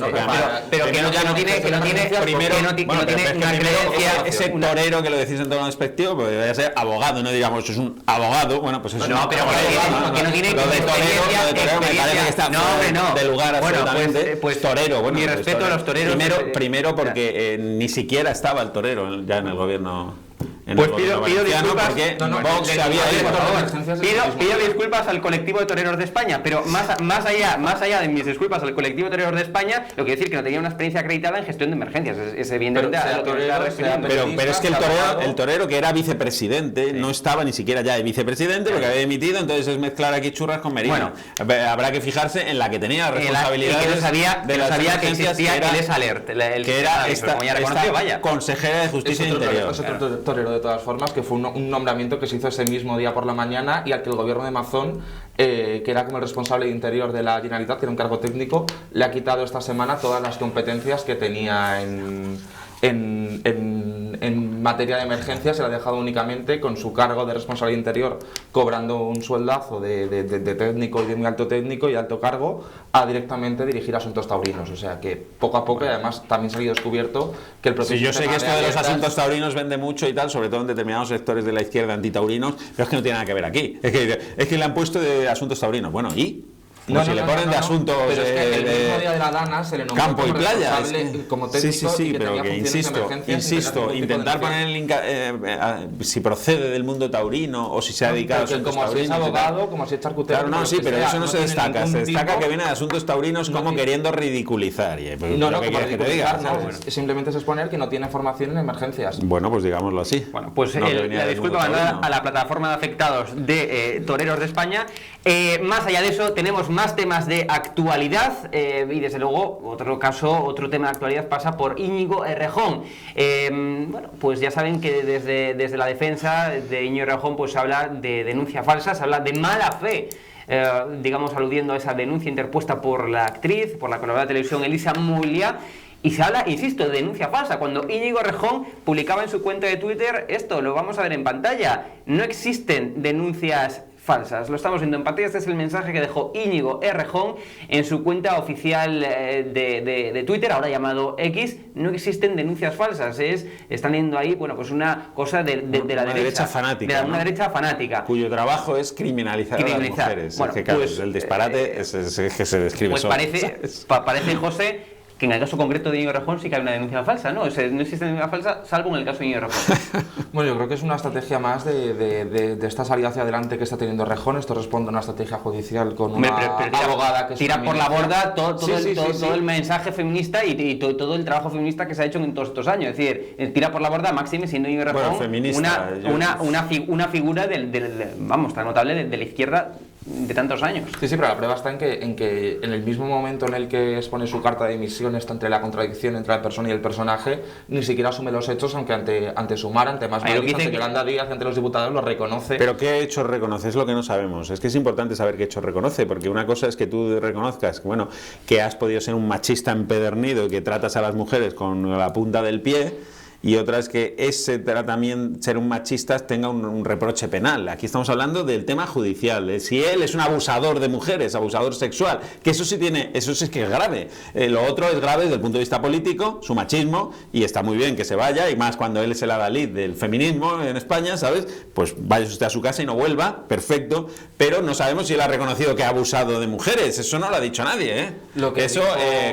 pero que no tiene una creencia. Ese torero que lo decís en tono despectivo, pues debería ser abogado, no digamos, es un abogado, bueno, pues es no, pero que no tiene lo de torero me parece que está de lugar absolutamente. Pues torero, bueno, mi respeto a los toreros. Primero porque ni siquiera estaba el torero ya en el gobierno. Pues pido disculpas. Porque Vox había pido disculpas al colectivo de toreros de España, pero más allá de mis disculpas al colectivo de toreros de España, lo que decir que no tenía una experiencia acreditada en gestión de emergencias, es evidentemente lo que está refiriendo. Pero es que el torero que era vicepresidente no estaba ni siquiera ya de vicepresidente, porque había dimitido, entonces es mezclar aquí churras con merinas. Bueno, habrá que fijarse en la que tenía responsabilidades que no sabía que existía el S-Alert, que era esta consejera de Justicia e Interior. Es otro torero, de todas formas, que fue un nombramiento que se hizo ese mismo día por la mañana, y al que el gobierno de Mazón, que era como el responsable de Interior de la Generalitat, que era un cargo técnico, le ha quitado esta semana todas las competencias que tenía en materia de emergencia. Se la ha dejado únicamente con su cargo de responsable de Interior, cobrando un sueldazo de técnico y de muy alto técnico y alto cargo, a directamente dirigir asuntos taurinos. O sea que poco a poco, y además también se ha ido descubierto que el propio... Sí, yo sé que esto de los asuntos taurinos vende mucho y tal, sobre todo en determinados sectores de la izquierda antitaurinos, pero es que no tiene nada que ver aquí. Es que le han puesto de asuntos taurinos. Bueno, ¿y? Si le ponen de asuntos pero es que el mismo día de la Dana se le nombró campo y playa, como técnico, sí, pero que insisto, intentar poner si procede del mundo taurino o si se ha dedicado a asuntos taurinos. Como si es abogado, como si es charcutero. Claro, no, sí, pero eso no se destaca. Se destaca que viene de asuntos taurinos como queriendo ridiculizar. No, como ridiculizar, simplemente es exponer que no tiene formación en emergencias. Bueno, pues digámoslo así. Bueno, pues la disculpa mandada a la plataforma de afectados de toreros de España. Más allá de eso, tenemos más temas de actualidad, y desde luego otro tema de actualidad pasa por Íñigo Errejón. Bueno, pues ya saben que desde la defensa de Íñigo Errejón pues se habla de denuncia falsa, se habla de mala fe, digamos aludiendo a esa denuncia interpuesta por la actriz, por la colaboradora de televisión Elisa Molia. Y se habla, insisto, de denuncia falsa. Cuando Íñigo Errejón publicaba en su cuenta de Twitter, esto lo vamos a ver en pantalla, no existen denuncias falsas. Lo estamos viendo en pantalla. Este es el mensaje que dejó Íñigo Errejón en su cuenta oficial de Twitter, ahora llamado X. No existen denuncias falsas. Están viendo ahí, bueno, pues una cosa de la derecha fanática, de una derecha fanática, cuyo trabajo es criminalizar a las mujeres. Bueno, es que, pues, el disparate es que se describe pues solo. Parece, José, que en el caso concreto de Íñigo Errejón sí que hay una denuncia falsa, ¿no? No existe denuncia falsa, salvo en el caso de Íñigo Errejón. Bueno, yo creo que es una estrategia más de esta salida hacia adelante que está teniendo Errejón. Esto responde a una estrategia judicial con una abogada que tira por la borda todo el mensaje feminista y todo el trabajo feminista que se ha hecho en todos estos años. Es decir, tira por la borda, máxime siendo Íñigo Errejón una figura tan notable de la izquierda de tantos años. Sí, pero la prueba está en que en el mismo momento en el que expone su carta de dimisión está entre la contradicción entre la persona y el personaje, ni siquiera asume los hechos, aunque ante Sumar, ante Más Madrid, ante Yolanda Díaz, ante los diputados lo reconoce. Pero ¿qué hechos reconoce? Es lo que no sabemos. Es que es importante saber qué hechos reconoce, porque una cosa es que tú reconozcas que has podido ser un machista empedernido y que tratas a las mujeres con la punta del pie, y otra es que ese tratamiento, ser un machista, tenga un reproche penal. Aquí estamos hablando del tema judicial, de si él es un abusador de mujeres, abusador sexual, que eso sí es que es grave. Lo otro es grave desde el punto de vista político, su machismo, y está muy bien que se vaya, y más cuando él es el adalid del feminismo en España, ¿sabes? Pues vaya usted a su casa y no vuelva, perfecto, pero no sabemos si él ha reconocido que ha abusado de mujeres, eso no lo ha dicho nadie, ¿eh?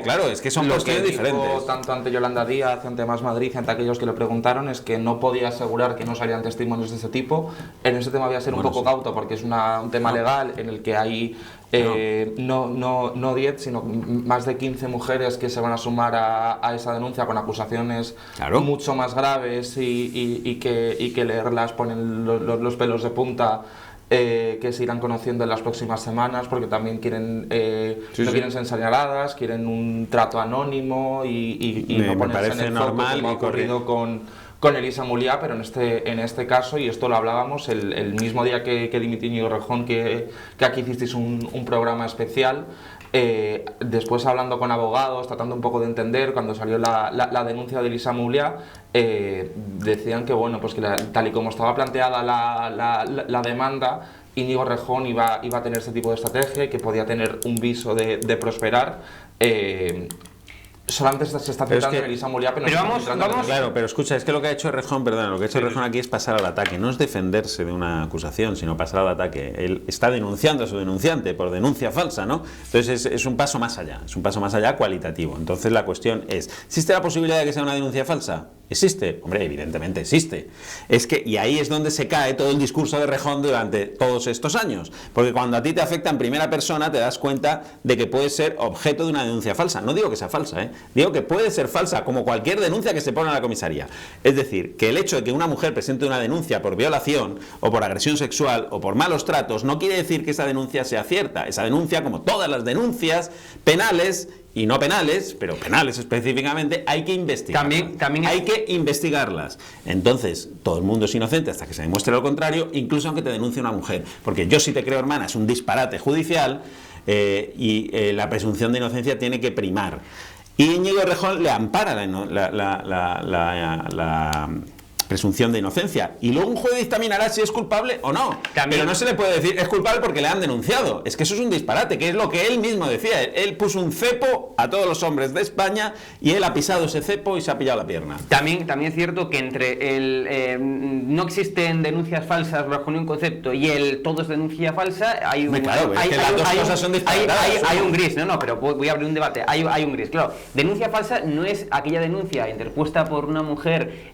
Claro, es que son cuestiones diferentes. Tanto ante Yolanda Díaz, ante Más Madrid, ante aquellos que le preguntaron, es que no podía asegurar que no salían testimonios de ese tipo. En ese tema voy a ser un poco cauto, porque es un tema legal en el que hay no 10, sino más de 15 mujeres que se van a sumar a esa denuncia con acusaciones mucho más graves y que leerlas ponen los pelos de punta. Que se irán conociendo en las próximas semanas, porque también quieren quieren ser señaladas, quieren un trato anónimo y no ponerse en el foco, como ha ocurrido con Elisa Muliá, pero en este caso, y esto lo hablábamos el mismo día que dimitió Íñigo Errejón, que aquí hicisteis un programa especial. Después, hablando con abogados, tratando un poco de entender, cuando salió la denuncia de Elisa Muliá, decían que pues que tal y como estaba planteada la demanda, Íñigo Errejón iba a tener este tipo de estrategia y que podía tener un viso de prosperar. Solamente se está centrando en Elisa Muliá, pero vamos. Claro, pero escucha, es que lo que ha hecho Errejón, Errejón aquí es pasar al ataque, no es defenderse de una acusación, sino pasar al ataque. Él está denunciando a su denunciante por denuncia falsa, ¿no? Entonces es un paso más allá, cualitativo. Entonces la cuestión es, ¿existe la posibilidad de que sea una denuncia falsa? ¿Existe? Hombre, evidentemente existe. Y ahí es donde se cae todo el discurso de Errejón durante todos estos años. Porque cuando a ti te afecta en primera persona, te das cuenta de que puedes ser objeto de una denuncia falsa. No digo que sea falsa, digo que puede ser falsa, como cualquier denuncia que se pone a la comisaría. Es decir, que el hecho de que una mujer presente una denuncia por violación, o por agresión sexual, o por malos tratos, no quiere decir que esa denuncia sea cierta. Esa denuncia, como todas las denuncias penales, y no penales, pero penales específicamente, hay que investigarlas. También hay que investigarlas. Entonces, todo el mundo es inocente hasta que se demuestre lo contrario, incluso aunque te denuncie una mujer. Porque yo sí te creo, hermana, es un disparate judicial, y la presunción de inocencia tiene que primar. Y Íñigo Errejón le ampara la presunción de inocencia, y luego un juez dictaminará si es culpable o no. Pero no se le puede decir es culpable porque le han denunciado. Es que eso es un disparate, que es lo que él mismo decía. Él puso un cepo a todos los hombres de España, y él ha pisado ese cepo y se ha pillado la pierna. También es cierto que entre no existen denuncias falsas bajo ningún concepto y todo es denuncia falsa, hay un gris. Pero voy a abrir un debate. Hay un gris, claro. Denuncia falsa no es aquella denuncia interpuesta por una mujer,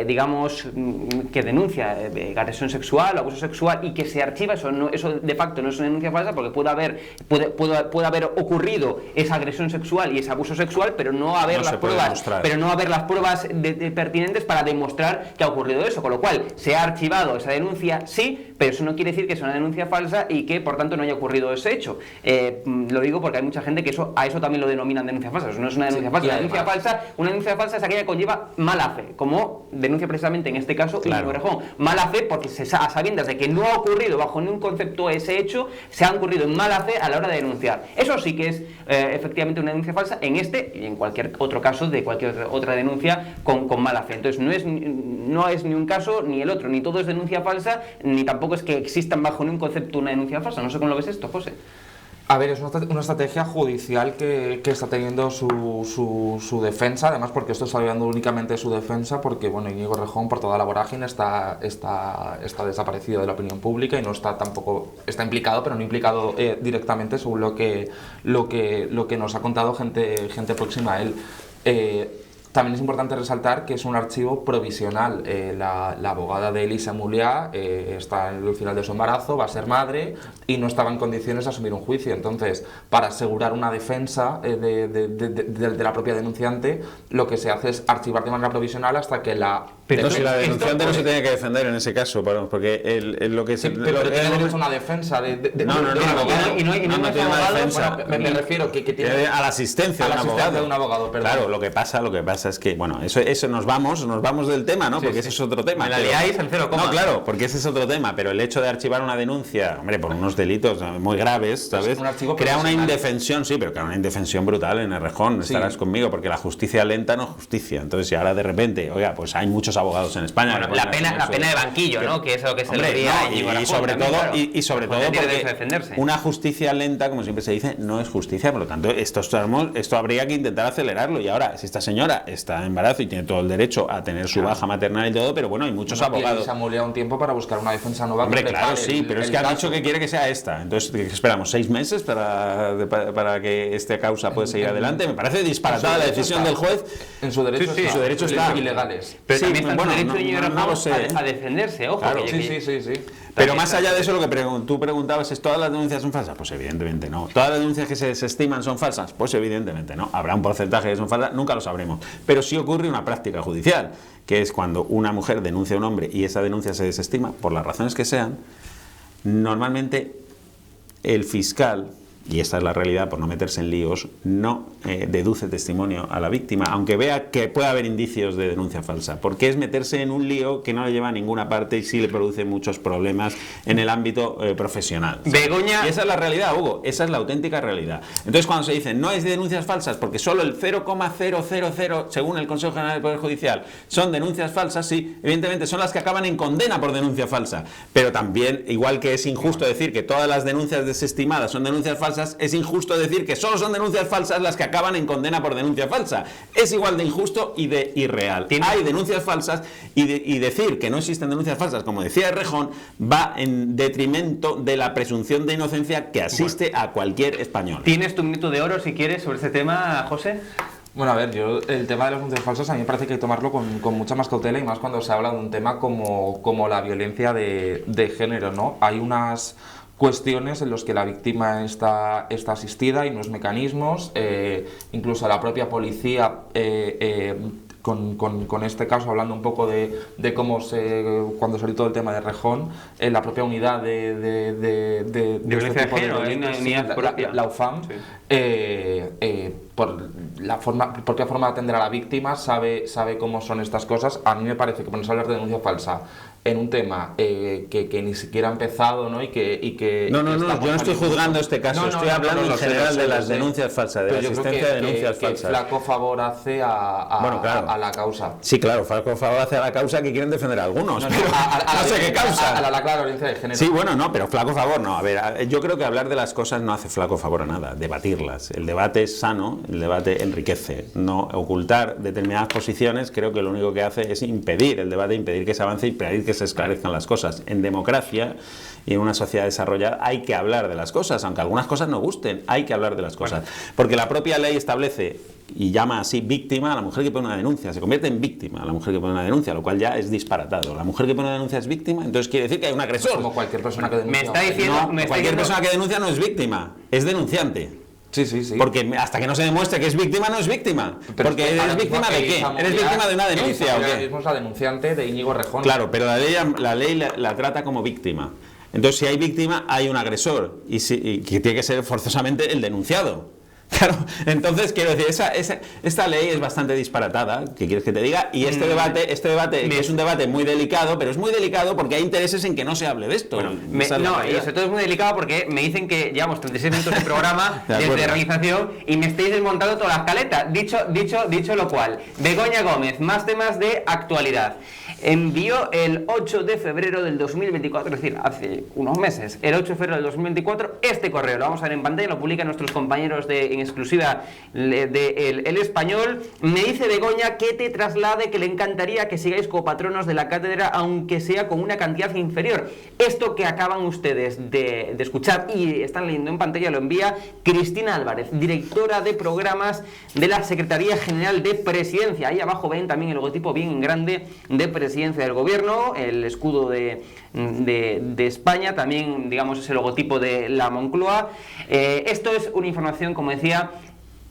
digamos, que denuncia agresión sexual o abuso sexual, y que se archiva. Eso de facto no es una denuncia falsa, porque puede haber ocurrido esa agresión sexual y ese abuso sexual, pero no haber las pruebas pertinentes para demostrar que ha ocurrido eso, con lo cual se ha archivado esa denuncia, sí, pero eso no quiere decir que sea una denuncia falsa y que por tanto no haya ocurrido ese hecho. Lo digo porque hay mucha gente que a eso también lo denominan denuncia falsa. Eso no es una denuncia falsa. Una denuncia falsa es aquella que conlleva mala fe, como denuncia precisamente en este caso Íñigo Errejón. Mala fe porque a sabiendas de que no ha ocurrido bajo ningún concepto ese hecho, se ha ocurrido en mala fe a la hora de denunciar. Eso sí que es efectivamente una denuncia falsa en este y en cualquier otro caso de cualquier otra denuncia con mala fe. Entonces no es ni un caso ni el otro, ni todo es denuncia falsa, ni tampoco es que existan bajo ningún concepto una denuncia falsa. No sé cómo lo ves esto, José. A ver, es una estrategia judicial que está teniendo su defensa, además porque esto está hablando únicamente de su defensa, porque Íñigo Errejón, por toda la vorágine, está desaparecido de la opinión pública y no está tampoco, está implicado, pero no implicado directamente, según lo que nos ha contado gente próxima a él. también es importante resaltar que es un archivo provisional. La abogada de Elisa Mouliá está en el final de su embarazo, va a ser madre y no estaba en condiciones de asumir un juicio. Entonces, para asegurar una defensa de la propia denunciante, lo que se hace es archivar de manera provisional hasta que la... Pero si la denunciante no se tiene que defender en ese caso, porque lo que se... pero tiene derecho a una defensa no, y no tiene una defensa. Bueno, me refiero que tiene... A la asistencia de un abogado. Perdón. Claro, lo que pasa es que, bueno, eso nos vamos del tema, ¿no? Porque ese es otro tema. Me la liáis en 0, no, claro, porque ese es otro tema, pero el hecho de archivar una denuncia, hombre, por unos delitos muy graves, ¿sabes? Crea una indefensión, sí, pero crea una indefensión brutal en Errejón, estarás conmigo, porque la justicia lenta no es justicia. Entonces, si ahora de repente, oiga, pues hay muchos abogados en España. Bueno, la pena de banquillo, ¿no? Que es lo que se le diría y sobre todo porque una justicia lenta, como siempre se dice, no es justicia, por lo tanto, esto habría que intentar acelerarlo. Y ahora, si esta señora está en embarazo y tiene todo el derecho a tener su baja maternal y todo, pero bueno, hay muchos abogados. Se ha moleado un tiempo para buscar una defensa nueva. Hombre, claro, sí, pero es que ha dicho que quiere que sea esta. Entonces, ¿qué esperamos? ¿6 meses para que esta causa pueda seguir adelante? Me parece disparatada la decisión del juez. En su derecho en su derecho está. Ilegales. Pero también está en su derecho a defenderse, ojo. Claro. Sí. Pero más allá de eso, lo que tú preguntabas es, ¿todas las denuncias son falsas? Pues evidentemente no. ¿Todas las denuncias que se desestiman son falsas? Pues evidentemente no. Habrá un porcentaje que son falsas, nunca lo sabremos. Pero sí ocurre una práctica judicial, que es cuando una mujer denuncia a un hombre y esa denuncia se desestima, por las razones que sean, normalmente el fiscal, y esta es la realidad por no meterse en líos, no deduce testimonio a la víctima, aunque vea que puede haber indicios de denuncia falsa, porque es meterse en un lío que no le lleva a ninguna parte y sí le produce muchos problemas en el ámbito profesional. Begoña... Y esa es la realidad, Hugo, esa es la auténtica realidad. Entonces, cuando se dice no es de denuncias falsas, porque solo el 0,000, según el Consejo General del Poder Judicial, son denuncias falsas, sí, evidentemente son las que acaban en condena por denuncia falsa, pero también, igual que es injusto decir que todas las denuncias desestimadas son denuncias falsas, es injusto decir que solo son denuncias falsas las que acaban en condena por denuncia falsa. Es igual de injusto y de irreal. Hay denuncias falsas y decir que no existen denuncias falsas, como decía Errejón, va en detrimento de la presunción de inocencia que asiste a cualquier español. ¿Tienes tu minuto de oro, si quieres, sobre este tema, José? Bueno, a ver, el tema de las denuncias falsas a mí me parece que hay que tomarlo con mucha más cautela y más cuando se habla de un tema como la violencia de género, ¿no? Hay unas cuestiones en las que la víctima está asistida y unos mecanismos, incluso la propia policía, con este caso, hablando un poco de cómo cuando salió todo el tema de Errejón, la propia unidad de violencia de género, la UFAM, por la propia forma de atender a la víctima, sabe cómo son estas cosas. A mí me parece que ponerse a hablar de denuncia falsa en un tema que ni siquiera ha empezado, ¿no? Yo no estoy juzgando este caso, estoy hablando en general de las denuncias falsas, de la asistencia de denuncias falsas. Flaco favor hace a la causa. Sí, claro, flaco favor hace a la causa que quieren defender a algunos, no sé qué causa. A la clara violencia de género. Sí, bueno, no, pero flaco favor no. A ver, yo creo que hablar de las cosas no hace flaco favor a nada, debatirlas. El debate es sano, el debate enriquece. No ocultar determinadas posiciones, creo que lo único que hace es impedir el debate, impedir que se avance y impedir que se esclarezcan las cosas. En democracia y en una sociedad desarrollada hay que hablar de las cosas, aunque algunas cosas no gusten, hay que hablar de las cosas. Porque la propia ley establece y llama así víctima a la mujer que pone una denuncia, se convierte en víctima a la mujer que pone una denuncia, lo cual ya es disparatado. La mujer que pone una denuncia es víctima, entonces quiere decir que hay un agresor. Como cualquier persona que denuncia. Me está diciendo, cualquier persona que denuncia no es víctima, es denunciante. Sí. Porque hasta que no se demuestre que es víctima, no es víctima. Pero porque ¿eres víctima de qué? ¿Eres víctima de una denuncia o qué? Es la denunciante de Íñigo Errejón. Claro, pero la ley la trata como víctima. Entonces, si hay víctima, hay un agresor. Y que tiene que ser forzosamente el denunciado. Claro, entonces quiero decir, esta ley es bastante disparatada, ¿qué quieres que te diga? Y este debate que es un debate muy delicado, pero es muy delicado porque hay intereses en que no se hable de esto. Bueno, y sobre todo es muy delicado porque me dicen que llevamos 36 minutos de programa desde realización y me estáis desmontando toda la escaleta. Dicho lo cual, Begoña Gómez, más temas de actualidad. Envió el 8 de febrero del 2024, es decir, hace unos meses, el 8 de febrero del 2024, este correo, lo vamos a ver en pantalla, lo publican nuestros compañeros de en exclusiva de El Español. Me dice Begoña que te traslade que le encantaría que sigáis como patronos de la cátedra, aunque sea con una cantidad inferior. Esto que acaban ustedes de escuchar y están leyendo en pantalla lo envía Cristina Álvarez, directora de programas de la Secretaría General de Presidencia. Ahí abajo ven también el logotipo bien en grande de Presidencia del Gobierno, el escudo de España, también digamos ese logotipo de la Moncloa. Esto es una información, como decía,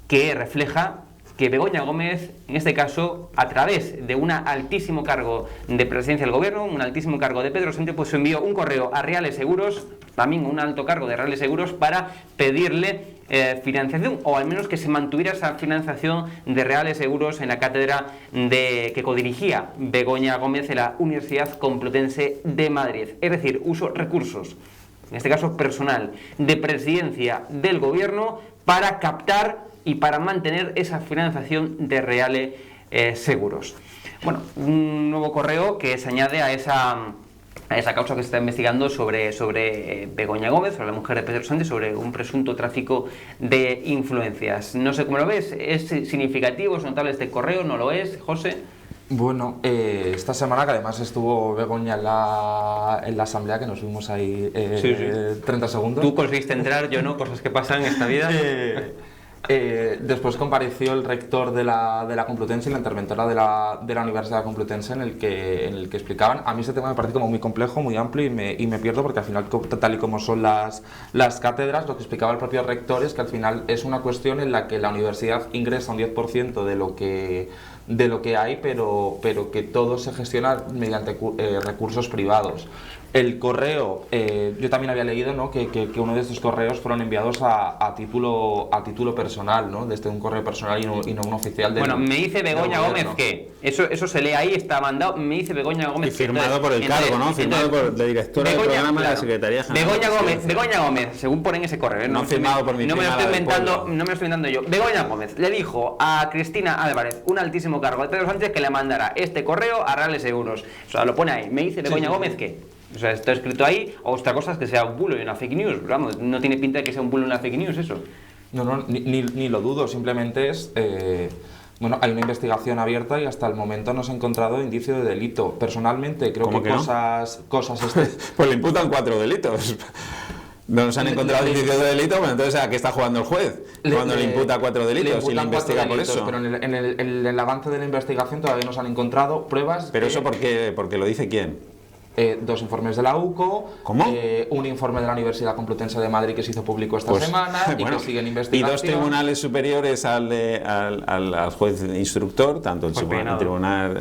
que refleja que Begoña Gómez, en este caso, a través de un altísimo cargo de Presidencia del Gobierno, un altísimo cargo de Pedro Sánchez, pues envió un correo a Reales Seguros, también un alto cargo de Reales Seguros, para pedirle financiación, o al menos que se mantuviera esa financiación de Reales Seguros en la cátedra que codirigía Begoña Gómez en la Universidad Complutense de Madrid. Es decir, uso recursos, en este caso personal, de Presidencia del Gobierno para captar y para mantener esa financiación de Reales Seguros. Bueno, un nuevo correo que se añade a esa causa que se está investigando sobre Begoña Gómez, sobre la mujer de Pedro Sánchez, sobre un presunto tráfico de influencias. No sé cómo lo ves, ¿es significativo, es notable este correo? ¿No lo es, José? Bueno, esta semana que además estuvo Begoña en la asamblea, que nos vimos ahí 30 segundos. Tú conseguiste entrar, yo no, cosas que pasan en esta vida. Después compareció el rector de la Complutense y la interventora de la Universidad Complutense en el que explicaban. A mí ese tema me parece como muy complejo, muy amplio y me pierdo porque al final, tal y como son las cátedras, lo que explicaba el propio rector es que al final es una cuestión en la que la universidad ingresa un 10% de lo que hay, pero que todo se gestiona mediante recursos privados. El correo, yo también había leído, ¿no?, que uno de estos correos fueron enviados a título personal, ¿no?, desde un correo personal y no un oficial del. Bueno, me dice Begoña Gómez que eso se lee ahí, está mandado. Me dice Begoña Gómez. Y firmado por el cargo, ¿no? Firmado por la directora del programa de la Secretaría General. Begoña Gómez, según ponen ese correo, no firmado por mi no me lo estoy inventando yo. Begoña Gómez le dijo a Cristina Álvarez, un altísimo cargo de Pedro Sánchez, que le mandara este correo a Reales Seguros. O sea, lo pone ahí. Me dice Begoña Gómez que. O sea, está escrito ahí, o otra cosa es que sea un bulo y una fake news. Vamos, no tiene pinta de que sea un bulo y una fake news eso. No, ni lo dudo, simplemente es. Bueno, hay una investigación abierta y hasta el momento no se ha encontrado indicio de delito. Personalmente creo que cosas Pues le imputan 4 delitos. No nos han encontrado indicios de delito, bueno, entonces ¿a qué está jugando el juez? Cuando le imputa 4 delitos y le investiga por eso. Pero en el avance de la investigación todavía no se han encontrado pruebas. ¿Pero eso por qué? ¿Porque lo dice quién? 2 informes de la UCO, ¿Cómo? Un informe de la Universidad Complutense de Madrid que se hizo público esta semana y que sigue en investigación. Y 2 tribunales superiores al juez instructor, tanto el Tribunal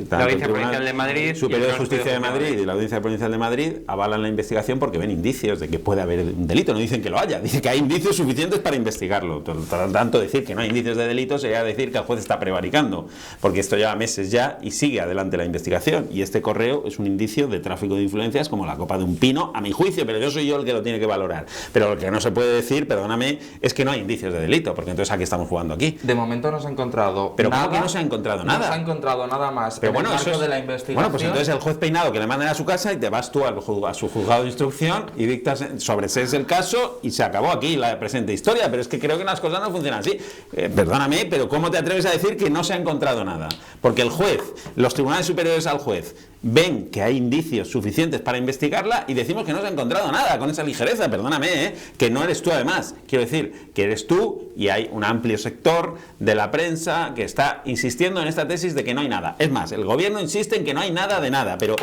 la Audiencia Provincial de Madrid, Superior de Justicia de Madrid y la Audiencia Provincial de Madrid avalan la investigación porque ven indicios de que puede haber un delito. No dicen que lo haya, dicen que hay indicios suficientes para investigarlo. Por lo tanto, decir que no hay indicios de delito sería decir que el juez está prevaricando, porque esto lleva meses ya y sigue adelante la investigación. Y este correo es un indicio de tráfico de influencias como la copa de un pino, a mi juicio, pero yo soy yo el que lo tiene que valorar. Pero lo que no se puede decir, perdóname, es que no hay indicios de delito, porque entonces ¿a qué estamos jugando aquí? De momento no se ha encontrado pero nada. ¿Cómo que no se ha encontrado nada? No se ha encontrado nada más. Pero bueno, eso es de la investigación. Bueno, pues entonces el juez Peinado que le manden a su casa y te vas tú a su juzgado de instrucción y dictas sobre ese es el caso y se acabó aquí la presente historia. Pero es que creo que las cosas no funcionan así. Perdóname, pero ¿cómo te atreves a decir que no se ha encontrado nada? Porque el juez, los tribunales superiores al juez, ven que hay indicios suficientes para investigarla y decimos que no se ha encontrado nada con esa ligereza. Perdóname, que no eres tú además. Quiero decir que eres tú y hay un amplio sector de la prensa que está insistiendo en esta tesis de que no hay nada. Es más, el gobierno insiste en que no hay nada de nada, pero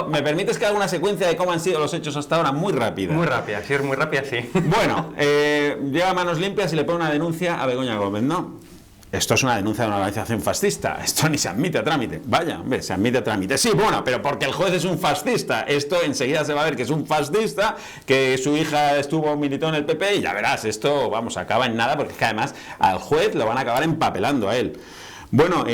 ¿me permites que haga una secuencia de cómo han sido los hechos hasta ahora? Muy rápida. Muy rápida, sí, es muy rápida, sí. Bueno, lleva manos limpias y le pone una denuncia a Begoña Gómez, ¿no? Esto es una denuncia de una organización fascista. Esto ni se admite a trámite. Vaya, hombre, se admite a trámite. Sí, bueno, pero porque el juez es un fascista. Esto enseguida se va a ver que es un fascista, que su hija militó en el PP y ya verás, esto, vamos, acaba en nada porque es que además al juez lo van a acabar empapelando a él. Bueno,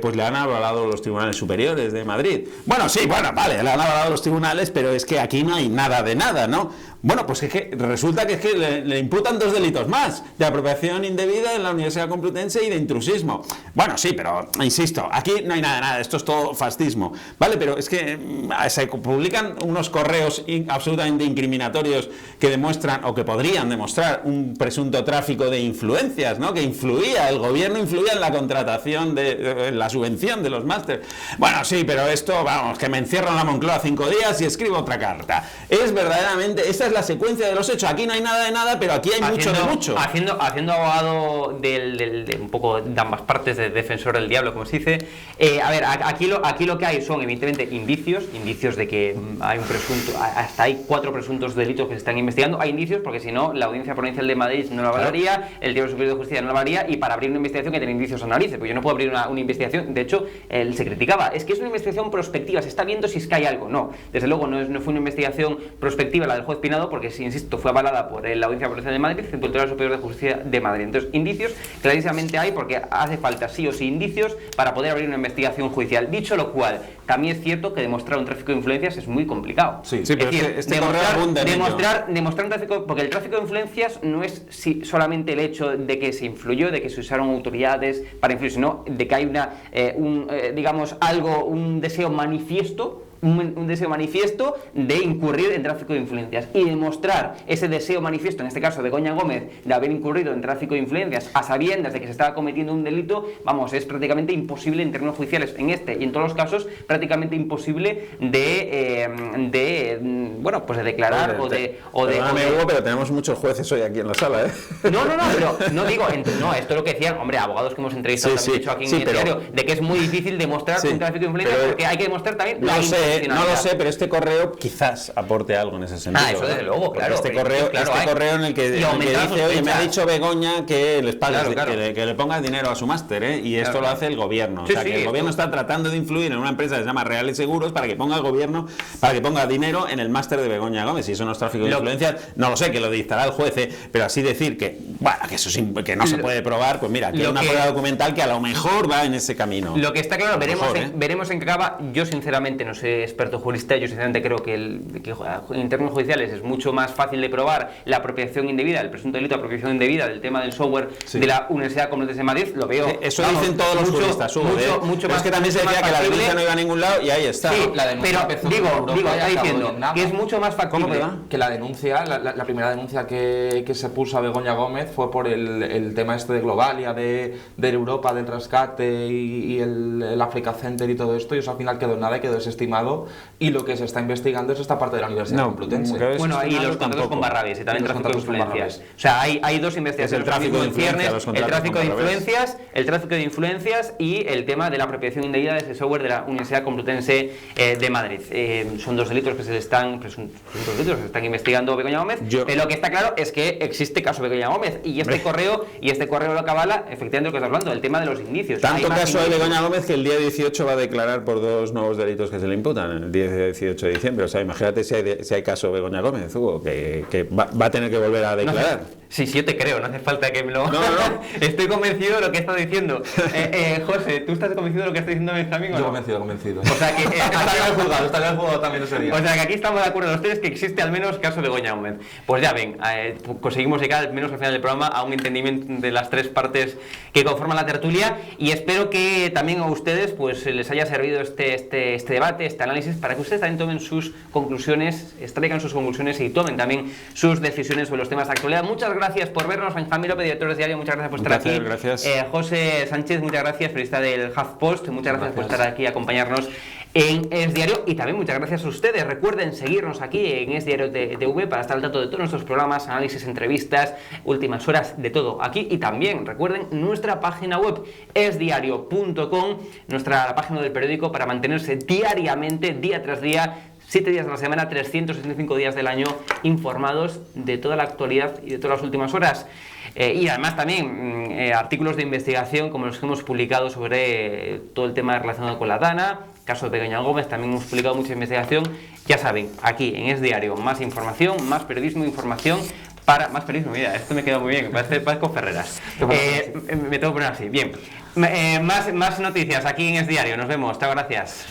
pues le han avalado los tribunales superiores de Madrid. Bueno, sí, bueno, vale, le han avalado los tribunales, pero es que aquí no hay nada de nada, ¿no? Bueno, pues es que resulta que le imputan 2 delitos más, de apropiación indebida en la Universidad Complutense y de intrusismo. Bueno, sí, pero insisto, aquí no hay nada, esto es todo fascismo, ¿vale? Pero es que se publican unos correos absolutamente incriminatorios que demuestran, o que podrían demostrar, un presunto tráfico de influencias, ¿no? Que el gobierno influía en la contratación, en la subvención de los másteres. Bueno, sí, pero esto, vamos, que me encierro en la Moncloa 5 días y escribo otra carta. Es verdaderamente, esta es la secuencia de los hechos. Aquí no hay nada de nada, pero aquí hay mucho de mucho. Haciendo abogado de un poco de ambas partes, de defensor del diablo, como se dice. A ver, aquí lo que hay son, evidentemente, indicios de que hay un presunto, hasta hay 4 presuntos delitos que se están investigando. Hay indicios porque si no, la Audiencia Provincial de Madrid no lo avalaría, el Tribunal Superior de Justicia no lo avalaría, y para abrir una investigación que tiene indicios analice, porque yo no puedo abrir una investigación. De hecho, él se criticaba, es que es una investigación prospectiva, se está viendo si es que hay algo. No, desde luego no fue una investigación prospectiva la del juez Pinado, porque, si insisto, fue avalada por la Audiencia Provincial de Madrid y el Tribunal Superior de Justicia de Madrid. Entonces, indicios clarísimamente hay, porque hace falta sí o sí indicios para poder abrir una investigación judicial. Dicho lo cual, también es cierto que demostrar un tráfico de influencias es muy complicado. Sí, pero es decir, demostrar un tráfico, porque el tráfico de influencias no es solamente el hecho de que se influyó, de que se usaron autoridades para influir, sino de que hay un deseo manifiesto de incurrir en tráfico de influencias, y demostrar ese deseo manifiesto, en este caso de Begoña Gómez, de haber incurrido en tráfico de influencias a sabiendas de que se estaba cometiendo un delito, vamos, es prácticamente imposible en términos judiciales, en este y en todos los casos, prácticamente imposible de declarar Hugo, pero tenemos muchos jueces hoy aquí en la sala, ¿eh? No, esto es lo que decían, hombre, abogados que hemos entrevistado, dicho aquí en el diario, de que es muy difícil demostrar un tráfico de influencias, porque hay que demostrar también no lo sé, pero este correo quizás aporte algo en ese sentido. Eso desde luego, claro. Este correo en el que dice, oye, me ha dicho Begoña que les pagues, que le pongas dinero a su máster, ¿eh? Y esto lo hace el gobierno. O sea, que el gobierno está tratando de influir en una empresa que se llama Reales Seguros para que ponga dinero en el máster de Begoña Gómez. Si eso no es tráfico de influencias, no lo sé, que lo dictará el juez, pero así decir que que no se puede probar, pues mira, que hay una prueba documental que a lo mejor va en ese camino. Lo que está claro, veremos en qué acaba. Yo sinceramente no soy experto jurista, yo sinceramente creo que en términos judiciales es mucho más fácil de probar la apropiación indebida, el presunto delito de apropiación indebida del tema del software de la Universidad Complutense de Madrid. Lo veo. Eso dicen todos los juristas, mucho más. Es que también se decía que la denuncia no iba a ningún lado y ahí está. Sí, la denuncia, pero está diciendo que es mucho más factible. Que la denuncia, la primera denuncia que se puso a Begoña Gómez fue por el tema este de Globalia, de Europa, del rescate y el Africa Center y todo esto, y eso al final quedó en nada y quedó desestimado, y lo que se está investigando es esta parte de la Universidad Complutense. Bueno, y los contratos con Barrabés y también el tráfico de influencias. O sea, hay dos investigaciones. El tráfico de influencias y el tema de la apropiación indebida de ese software de la Universidad Complutense de Madrid. Son 2 delitos que se están investigando Begoña Gómez, pero lo que está claro es que existe caso Begoña Gómez, y este correo lo que avala, efectivamente, lo que estás hablando, el tema de los indicios. Tanto caso de Begoña Gómez que el día 18 va a declarar por 2 nuevos delitos que se le imputan, el día 18 de diciembre. O sea, imagínate si hay caso Begoña Gómez, Hugo, que va a tener que volver a declarar. Sí, yo te creo, no hace falta que me lo... No. Estoy convencido de lo que estás diciendo. José, ¿tú estás convencido de lo que está diciendo Benjamín o no? Convencido. O sea que... estaría el juzgado también ese día. O sea que aquí estamos de acuerdo los tres que existe al menos caso Begoña Gómez. Pues ya ven, conseguimos llegar al menos al final del programa a un entendimiento de las 3 partes que conforman la tertulia, y espero que también a ustedes pues les haya servido este debate, este análisis, para que ustedes también tomen sus conclusiones, extraigan sus conclusiones y tomen también sus decisiones sobre los temas de actualidad. Muchas gracias por vernos. Benjamín López, director de Diario, muchas gracias por estar aquí. Gracias. José Sánchez, muchas gracias, periodista del HuffPost, muchas gracias por estar aquí y acompañarnos en Es Diario, y también muchas gracias a ustedes. Recuerden seguirnos aquí en Es Diario TV para estar al tanto de todos nuestros programas, análisis, entrevistas, últimas horas, de todo aquí. Y también recuerden nuestra página web esdiario.com, la página del periódico, para mantenerse diariamente, día tras día, 7 días de la semana, 365 días del año, informados de toda la actualidad y de todas las últimas horas. Y además también artículos de investigación como los que hemos publicado sobre todo el tema relacionado con la DANA, caso de Begoña Gómez. También hemos publicado mucha investigación. Ya saben, aquí en Es Diario, más información, más periodismo, información para... Más periodismo, mira, esto me queda muy bien, parezco Ferreras. Me tengo que poner así, bien. Más noticias aquí en Es Diario. Nos vemos, chao, gracias.